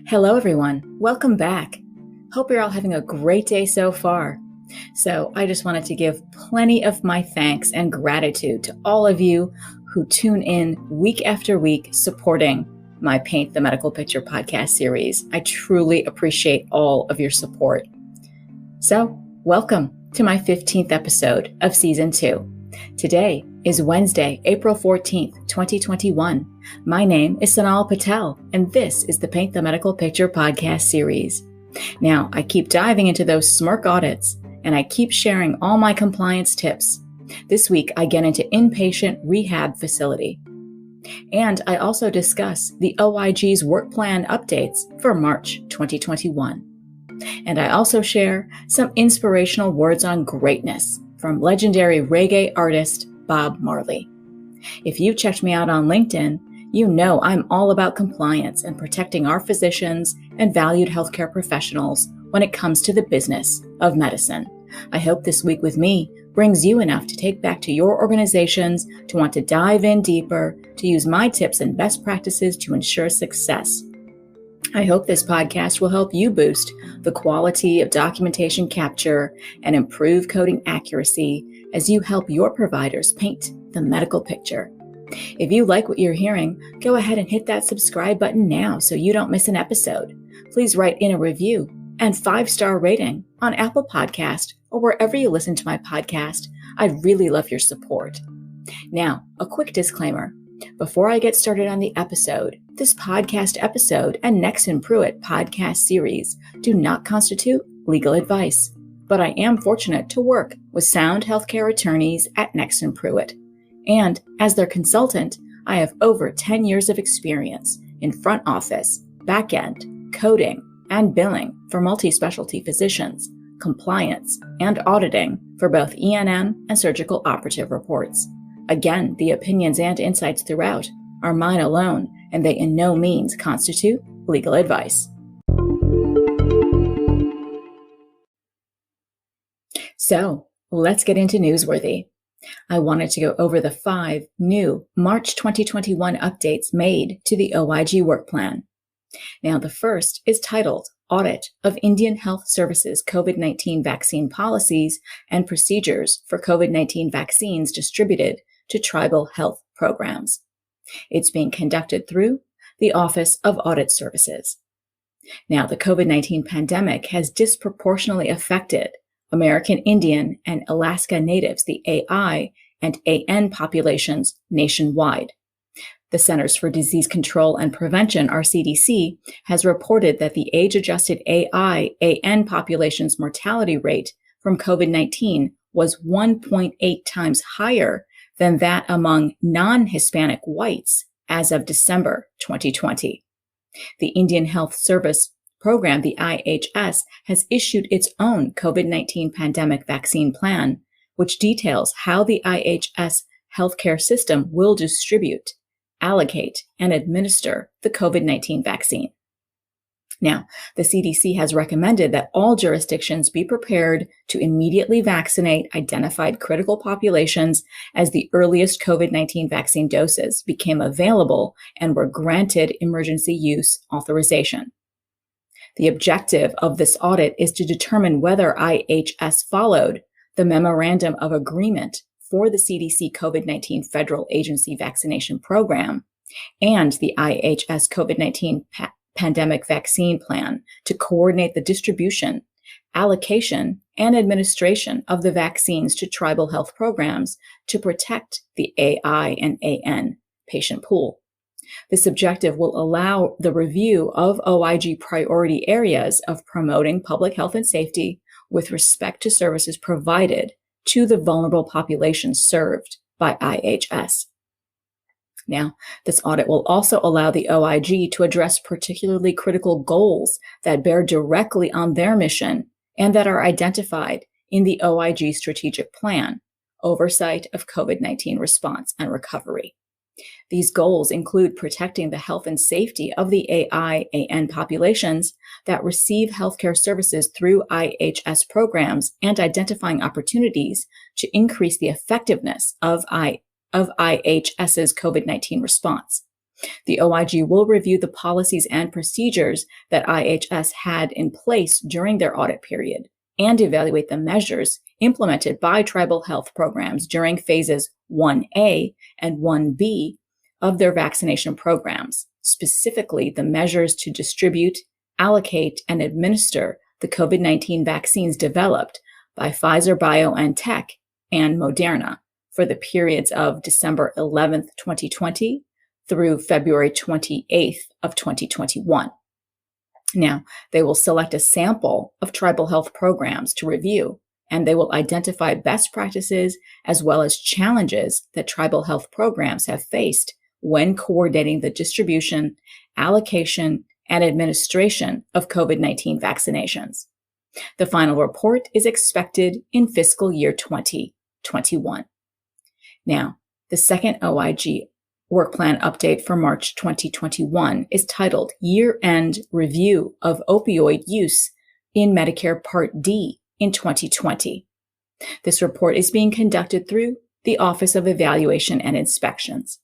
Hello, everyone. Welcome back. Hope you're all having a great day so far. So I just wanted to give plenty of my thanks and gratitude to all of you who tune in week after week supporting my Paint the Medical Picture podcast series. I truly appreciate all of your support. So welcome to my 15th episode of Season 2. Today is Wednesday, April 14th, 2021. My name is Sonal Patel, and this is the Paint the Medical Picture podcast series. Now, I keep diving into those SMRC audits, and I keep sharing all my compliance tips. This week, I get into Inpatient Rehab Facility. And I also discuss the OIG's Work Plan updates for March 2021. And I also share some inspirational words on greatness from legendary reggae artist Bob Marley. If you checked me out on LinkedIn, you know I'm all about compliance and protecting our physicians and valued healthcare professionals when it comes to the business of medicine. I hope this week with me brings you enough to take back to your organizations, to want to dive in deeper, to use my tips and best practices to ensure success. I hope this podcast will help you boost the quality of documentation capture and improve coding accuracy as you help your providers paint the medical picture. If you like what you're hearing, go ahead and hit that subscribe button now so you don't miss an episode. Please write in a review and 5-star rating on Apple Podcast or wherever you listen to my podcast. I'd really love your support. Now, a quick disclaimer. Before I get started on the episode, this podcast episode and Nexsen Pruet podcast series do not constitute legal advice, but I am fortunate to work with sound healthcare attorneys at Nexsen Pruet. And as their consultant, I have over 10 years of experience in front office, back end, coding, and billing for multi-specialty physicians, compliance, and auditing for both E&M and surgical operative reports. Again, the opinions and insights throughout are mine alone, and they in no means constitute legal advice. So, let's get into Newsworthy. I wanted to go over the 5 new March 2021 updates made to the OIG Work Plan. Now, the first is titled Audit of Indian Health Services COVID-19 Vaccine Policies and Procedures for COVID-19 Vaccines Distributed to Tribal Health Programs. It's being conducted through the Office of Audit Services. Now, the COVID-19 pandemic has disproportionately affected American Indian and Alaska Natives, the AI and AN populations nationwide. The Centers for Disease Control and Prevention, or CDC, has reported that the age-adjusted AI-AN population's mortality rate from COVID-19 was 1.8 times higher than that among non-Hispanic whites as of December 2020. The Indian Health Service Program, the IHS, has issued its own COVID-19 pandemic vaccine plan, which details how the IHS healthcare system will distribute, allocate, and administer the COVID-19 vaccine. Now, the CDC has recommended that all jurisdictions be prepared to immediately vaccinate identified critical populations as the earliest COVID-19 vaccine doses became available and were granted emergency use authorization. The objective of this audit is to determine whether IHS followed the Memorandum of Agreement for the CDC COVID-19 Federal Agency Vaccination Program and the IHS COVID-19 Pandemic Vaccine Plan to coordinate the distribution, allocation, and administration of the vaccines to tribal health programs to protect the AI and AN patient pool. This objective will allow the review of OIG priority areas of promoting public health and safety with respect to services provided to the vulnerable populations served by IHS. Now, this audit will also allow the OIG to address particularly critical goals that bear directly on their mission and that are identified in the OIG strategic plan, oversight of COVID-19 response and recovery. These goals include protecting the health and safety of the AI-AN populations that receive healthcare services through IHS programs and identifying opportunities to increase the effectiveness of IHS's COVID-19 response. The OIG will review the policies and procedures that IHS had in place during their audit period and evaluate the measures implemented by tribal health programs during phases 1A and 1B of their vaccination programs, specifically the measures to distribute, allocate, and administer the COVID-19 vaccines developed by Pfizer BioNTech and Moderna for the periods of December 11th, 2020 through February 28th of 2021. Now, they will select a sample of tribal health programs to review, and they will identify best practices as well as challenges that tribal health programs have faced when coordinating the distribution, allocation, and administration of COVID-19 vaccinations. The final report is expected in fiscal year 2021. Now, the second OIG Work Plan update for March 2021 is titled Year-End Review of Opioid Use in Medicare Part D in 2020. This report is being conducted through the Office of Evaluation and Inspections.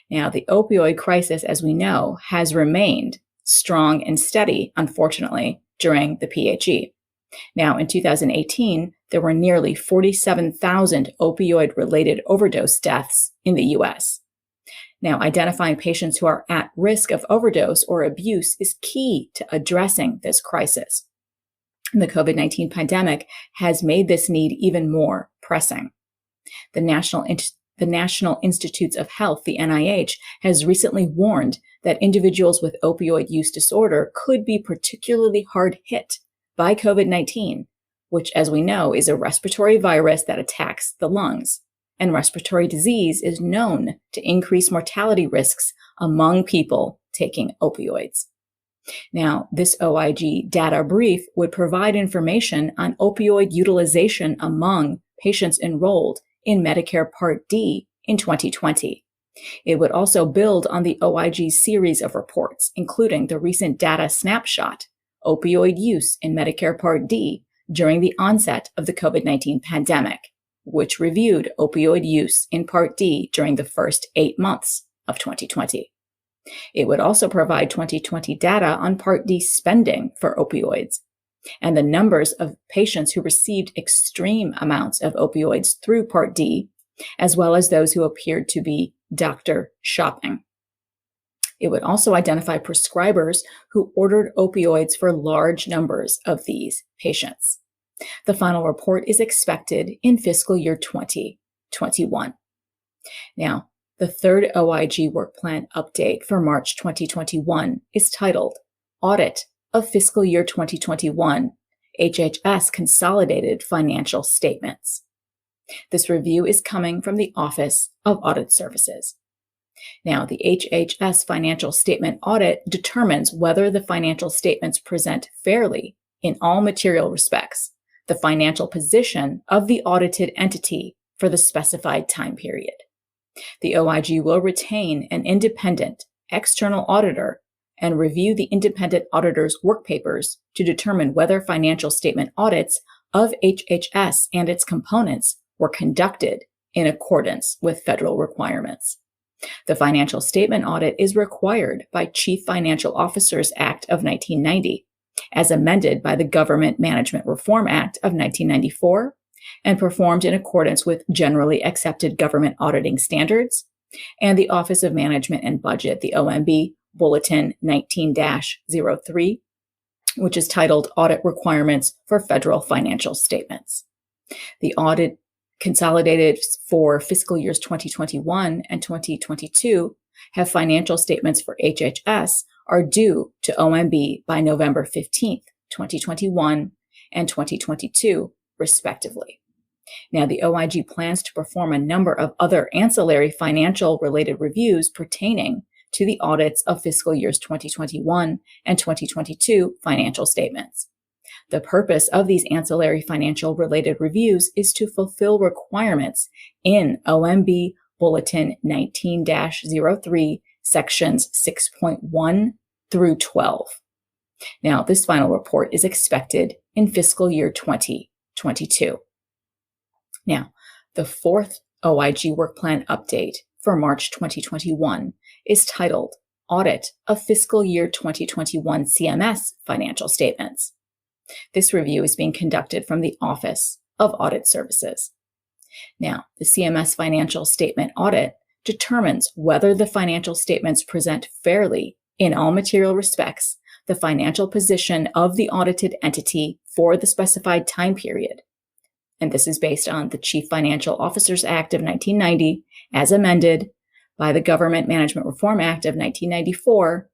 Now, the opioid crisis, as we know, has remained strong and steady, unfortunately, during the PHE. Now, in 2018, there were nearly 47,000 opioid-related overdose deaths in the U.S. Now, identifying patients who are at risk of overdose or abuse is key to addressing this crisis. The COVID-19 pandemic has made this need even more pressing. The National Institutes of Health, the NIH, has recently warned that individuals with opioid use disorder could be particularly hard hit by COVID-19, which, as we know, is a respiratory virus that attacks the lungs. And respiratory disease is known to increase mortality risks among people taking opioids. Now, this OIG data brief would provide information on opioid utilization among patients enrolled in Medicare Part D in 2020. It would also build on the OIG series of reports, including the recent data snapshot, Opioid Use in Medicare Part D during the onset of the COVID-19 pandemic, which reviewed opioid use in Part D during the first 8 months of 2020. It would also provide 2020 data on Part D spending for opioids and the numbers of patients who received extreme amounts of opioids through Part D, as well as those who appeared to be doctor shopping. It would also identify prescribers who ordered opioids for large numbers of these patients. The final report is expected in fiscal year 2021. Now, the third OIG Work Plan update for March 2021 is titled Audit of Fiscal Year 2021 HHS Consolidated Financial Statements. This review is coming from the Office of Audit Services. Now, the HHS financial statement audit determines whether the financial statements present fairly, in all material respects, the financial position of the audited entity for the specified time period. The OIG will retain an independent external auditor and review the independent auditor's work papers to determine whether financial statement audits of HHS and its components were conducted in accordance with federal requirements. The financial statement audit is required by Chief Financial Officers Act of 1990, as amended by the Government Management Reform Act of 1994, and performed in accordance with generally accepted government auditing standards, and the Office of Management and Budget, the OMB, Bulletin 19-03, which is titled Audit Requirements for Federal Financial Statements. The audit consolidated for fiscal years 2021 and 2022 have financial statements for HHS are due to OMB by November 15th, 2021 and 2022, respectively. Now, the OIG plans to perform a number of other ancillary financial related reviews pertaining to the audits of fiscal years 2021 and 2022 financial statements. The purpose of these ancillary financial related reviews is to fulfill requirements in OMB Bulletin 19-03, sections 6.1 through 12. Now, this final report is expected in fiscal year 2022. Now, the fourth OIG Work Plan update for March 2021 is titled Audit of Fiscal Year 2021 CMS Financial Statements. This review is being conducted from the Office of Audit Services. Now, the CMS financial statement audit determines whether the financial statements present fairly, in all material respects, the financial position of the audited entity for the specified time period. And this is based on the Chief Financial Officers Act of 1990, as amended by the Government Management Reform Act of 1994,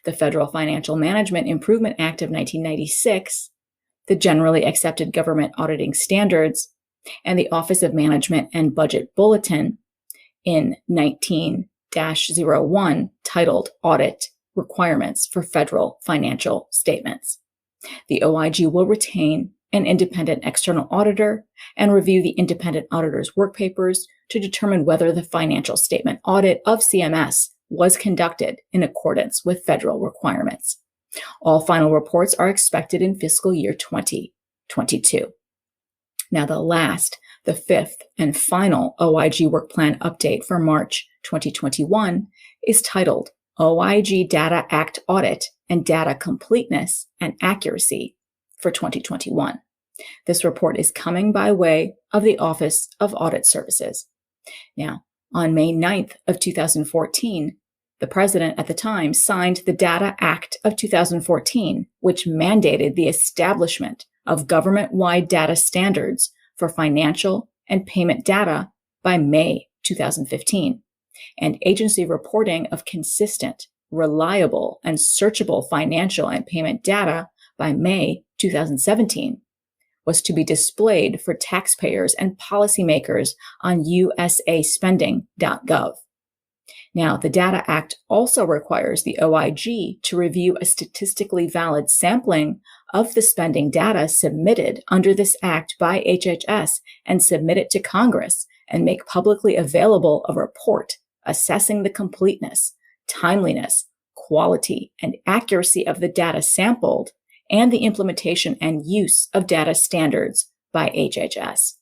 the Federal Financial Management Improvement Act of 1996, the Generally Accepted Government Auditing Standards, and the Office of Management and Budget Bulletin in 19-01 titled Audit Requirements for Federal Financial Statements. The OIG will retain an independent external auditor and review the independent auditor's work papers to determine whether the financial statement audit of CMS was conducted in accordance with federal requirements. All final reports are expected in fiscal year 2022. Now, the fifth and final OIG Work Plan update for March 2021 is titled OIG Data Act Audit and Data Completeness and Accuracy for 2021. This report is coming by way of the Office of Audit Services. Now, on May 9th of 2014, the president at the time signed the Data Act of 2014, which mandated the establishment of government-wide data standards for financial and payment data by May 2015, and agency reporting of consistent, reliable, and searchable financial and payment data by May 2017 was to be displayed for taxpayers and policymakers on usaspending.gov. Now, the Data Act also requires the OIG to review a statistically valid sampling of the spending data submitted under this act by HHS and submit it to Congress and make publicly available a report assessing the completeness, timeliness, quality, and accuracy of the data sampled and the implementation and use of data standards by HHS.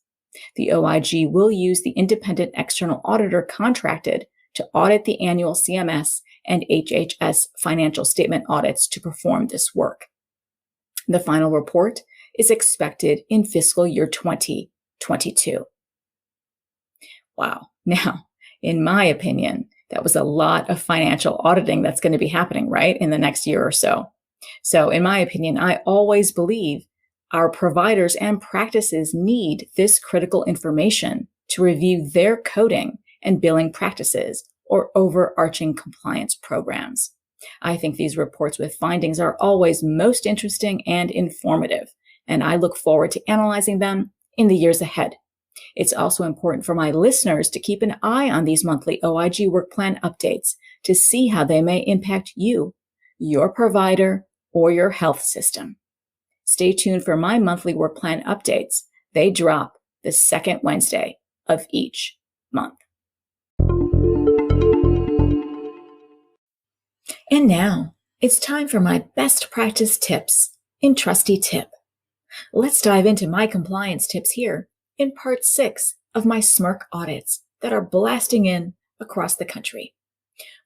The OIG will use the independent external auditor contracted to audit the annual CMS and HHS financial statement audits to perform this work. The final report is expected in fiscal year 2022. Wow. Now, in my opinion, that was a lot of financial auditing that's going to be happening, right, in the next year or so. So in my opinion, I always believe our providers and practices need this critical information to review their coding and billing practices or overarching compliance programs. I think these reports with findings are always most interesting and informative, and I look forward to analyzing them in the years ahead. It's also important for my listeners to keep an eye on these monthly OIG Work Plan updates to see how they may impact you, your provider, or your health system. Stay tuned for my monthly work plan updates. They drop the second Wednesday of each month. And now it's time for my best practice tips in Trusty Tip. Let's dive into my compliance tips here in part 6 of my SMRC audits that are blasting in across the country.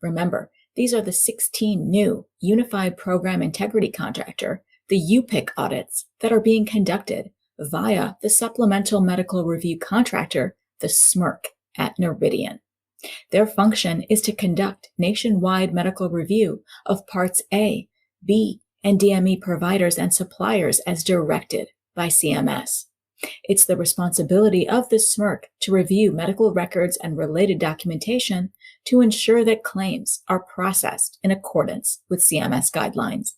Remember, these are the 16 new Unified Program Integrity Contractor, the UPIC audits that are being conducted via the Supplemental Medical Review Contractor, the SMRC, at Noridian. Their function is to conduct nationwide medical review of Parts A, B, and DME providers and suppliers as directed by CMS. It's the responsibility of the SMRC to review medical records and related documentation to ensure that claims are processed in accordance with CMS guidelines.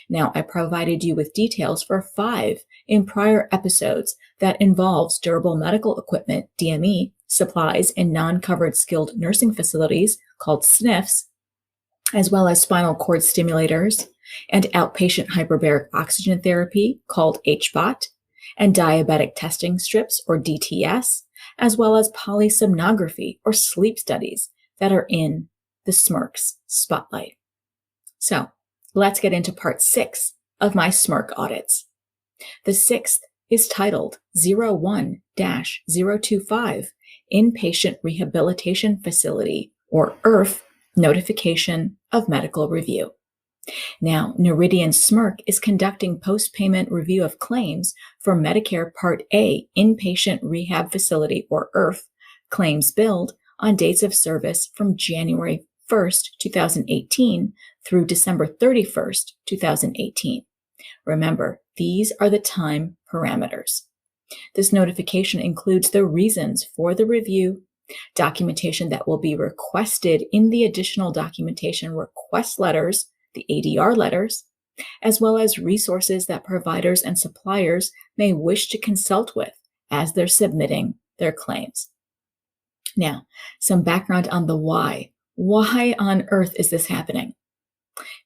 Now, I provided you with details for 5 in prior episodes that involves durable medical equipment, DME, supplies in non-covered skilled nursing facilities called SNFs, as well as spinal cord stimulators and outpatient hyperbaric oxygen therapy called HBOT, and diabetic testing strips or DTS, as well as polysomnography or sleep studies that are in the SMRC's spotlight. So let's get into part 6 of my SMRC audits. The 6th is titled 01-025 Inpatient Rehabilitation Facility, or IRF, notification of medical review. Now, Noridian SMRC is conducting post-payment review of claims for Medicare Part A Inpatient Rehab Facility, or IRF, claims billed on dates of service from January 1st, 2018 through December 31st, 2018. Remember, these are the time parameters. This notification includes the reasons for the review, documentation that will be requested in the additional documentation request letters, the ADR letters, as well as resources that providers and suppliers may wish to consult with as they're submitting their claims. Now, some background on the why. Why on earth is this happening?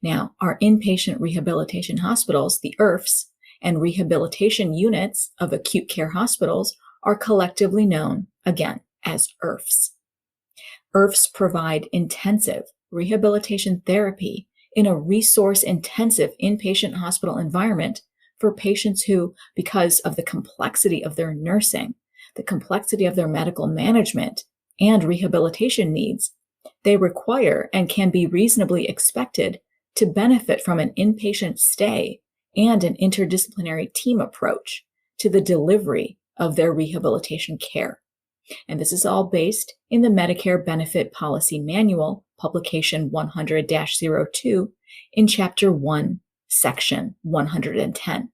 Now, our inpatient rehabilitation hospitals, the IRFs, and rehabilitation units of acute care hospitals are collectively known, again, as IRFs. IRFs provide intensive rehabilitation therapy in a resource-intensive inpatient hospital environment for patients who, because of the complexity of their nursing, the complexity of their medical management, and rehabilitation needs, they require and can be reasonably expected to benefit from an inpatient stay and an interdisciplinary team approach to the delivery of their rehabilitation care. And this is all based in the Medicare Benefit Policy Manual, publication 100-02, in Chapter 1, Section 110.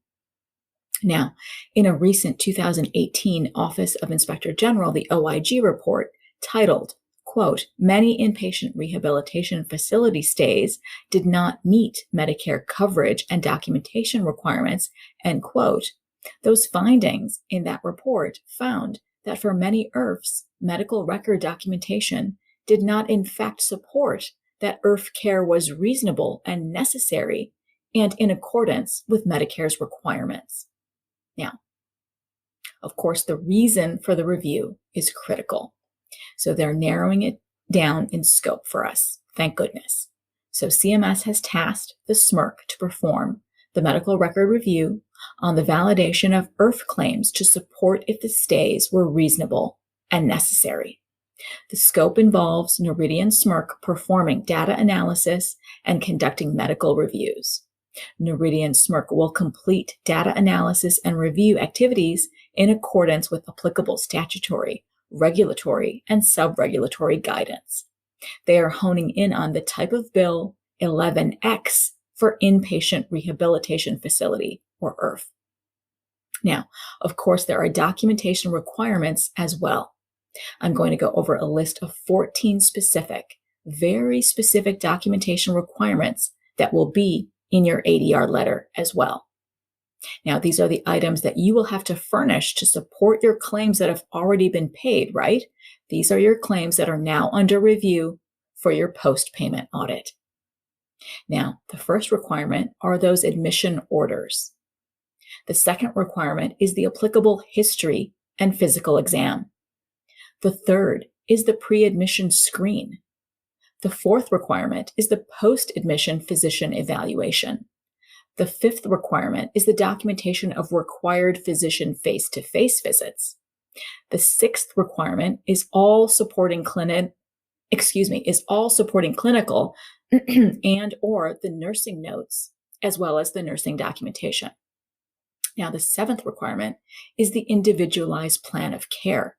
Now, in a recent 2018 Office of Inspector General, the OIG report, titled, quote, "Many inpatient rehabilitation facility stays did not meet Medicare coverage and documentation requirements," end quote, those findings in that report found that for many IRFs, medical record documentation did not in fact support that IRF care was reasonable and necessary and in accordance with Medicare's requirements. Now, of course, the reason for the review is critical. So they're narrowing it down in scope for us. Thank goodness. So CMS has tasked the SMRC to perform the medical record review on the validation of IRF claims to support if the stays were reasonable and necessary. The scope involves Noridian SMRC performing data analysis and conducting medical reviews. Noridian SMRC will complete data analysis and review activities in accordance with applicable statutory, regulatory, and sub-regulatory guidance. They are honing in on the type of bill 11X for Inpatient Rehabilitation Facility, or IRF. Now, of course, there are documentation requirements as well. I'm going to go over a list of 14 very specific documentation requirements that will be in your ADR letter as well. Now, these are the items that you will have to furnish to support your claims that have already been paid, right? These are your claims that are now under review for your post-payment audit. Now, the first requirement are those admission orders. The second requirement is the applicable history and physical exam. The third is the pre-admission screen. The fourth requirement is the post-admission physician evaluation. The fifth requirement is the documentation of required physician face-to-face visits. The sixth requirement is all supporting clinical and or the nursing notes, as well as the nursing documentation. Now, the seventh requirement is the individualized plan of care.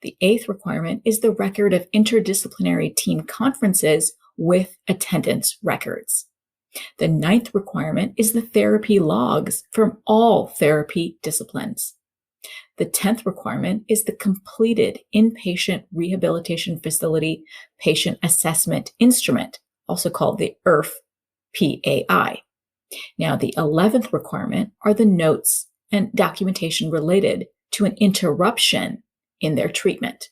The eighth requirement is the record of interdisciplinary team conferences with attendance records. The ninth requirement is the therapy logs from all therapy disciplines. The 10th requirement is the completed Inpatient Rehabilitation Facility Patient Assessment Instrument, also called the IRF PAI. Now, the 11th requirement are the notes and documentation related to an interruption in their treatment.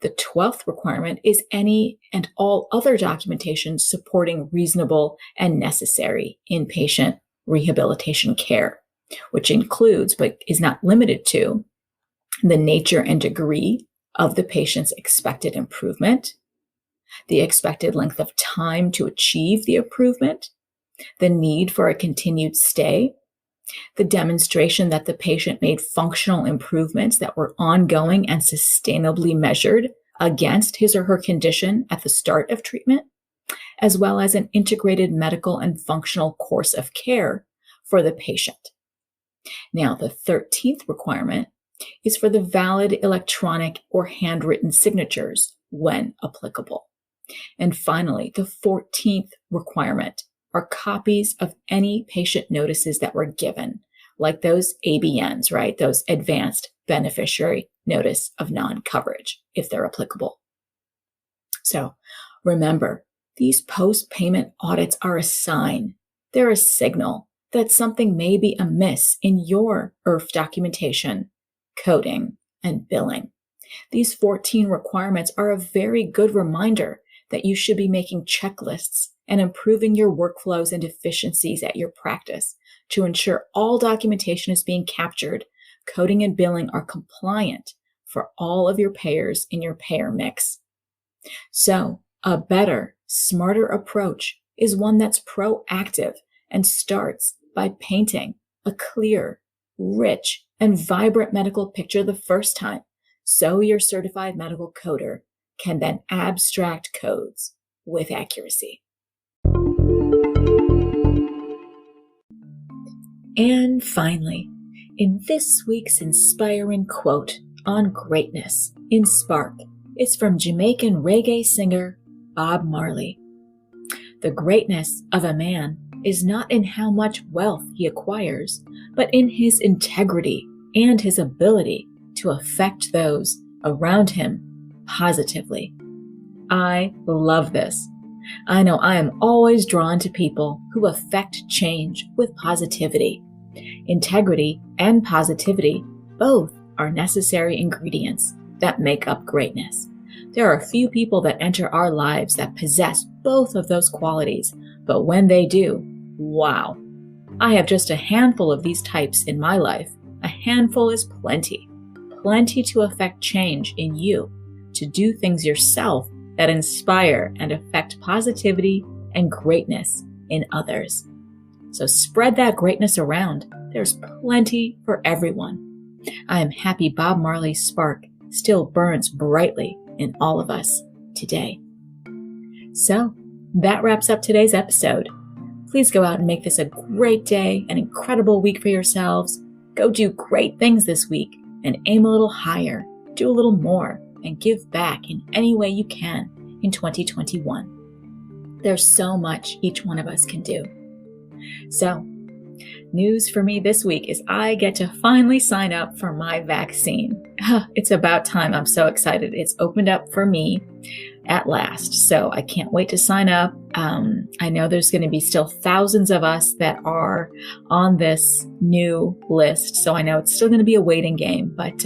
The 12th requirement is any and all other documentation supporting reasonable and necessary inpatient rehabilitation care, which includes, but is not limited to, the nature and degree of the patient's expected improvement, the expected length of time to achieve the improvement, the need for a continued stay, the demonstration that the patient made functional improvements that were ongoing and sustainably measured against his or her condition at the start of treatment, as well as an integrated medical and functional course of care for the patient. Now, the 13th requirement is for the valid electronic or handwritten signatures when applicable. And finally, the 14th requirement are copies of any patient notices that were given, like those ABNs, right? Those Advanced Beneficiary Notice of Non-Coverage, if they're applicable. So remember, these post-payment audits are a sign. They're a signal that something may be amiss in your IRF documentation, coding, and billing. These 14 requirements are a very good reminder that you should be making checklists and improving your workflows and efficiencies at your practice to ensure all documentation is being captured, coding and billing are compliant for all of your payers in your payer mix. So, a better, smarter approach is one that's proactive and starts by painting a clear, rich, and vibrant medical picture the first time, so your certified medical coder can then abstract codes with accuracy. And finally, in this week's inspiring quote on greatness in Spark, it's from Jamaican reggae singer Bob Marley. The greatness of a man is not in how much wealth he acquires, but in his integrity and his ability to affect those around him positively. I love this. I know I am always drawn to people who affect change with positivity. Integrity and positivity both are necessary ingredients that make up greatness. There are few people that enter our lives that possess both of those qualities, but when they do, wow. I have just a handful of these types in my life. A handful is plenty. Plenty to affect change in you, to do things yourself that inspire and affect positivity and greatness in others. So spread that greatness around. There's plenty for everyone. I am happy Bob Marley's spark still burns brightly in all of us today. So that wraps up today's episode. Please go out and make this a great day, an incredible week for yourselves. Go do great things this week and aim a little higher, do a little more, and give back in any way you can in 2021. There's so much each one of us can do. So, news for me this week is I get to finally sign up for my vaccine. It's about time. I'm so excited. It's opened up for me at last. So I can't wait to sign up. I know there's going to be still thousands of us that are on this new list. So I know it's still going to be a waiting game, but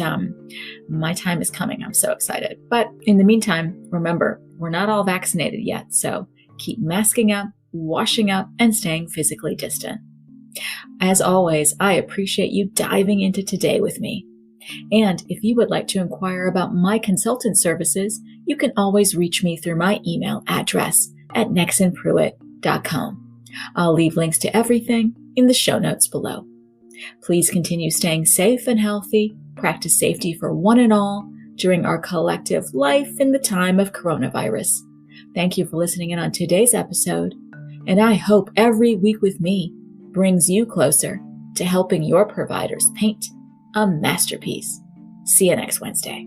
my time is coming. I'm so excited. But in the meantime, remember, we're not all vaccinated yet. So keep masking up, washing up, and staying physically distant. As always, I appreciate you diving into today with me. And if you would like to inquire about my consultant services, you can always reach me through my email address at nexsenpruet.com. I'll leave links to everything in the show notes below. Please continue staying safe and healthy, practice safety for one and all during our collective life in the time of coronavirus. Thank you for listening in on today's episode, and I hope every week with me brings you closer to helping your providers paint a masterpiece. See you next Wednesday.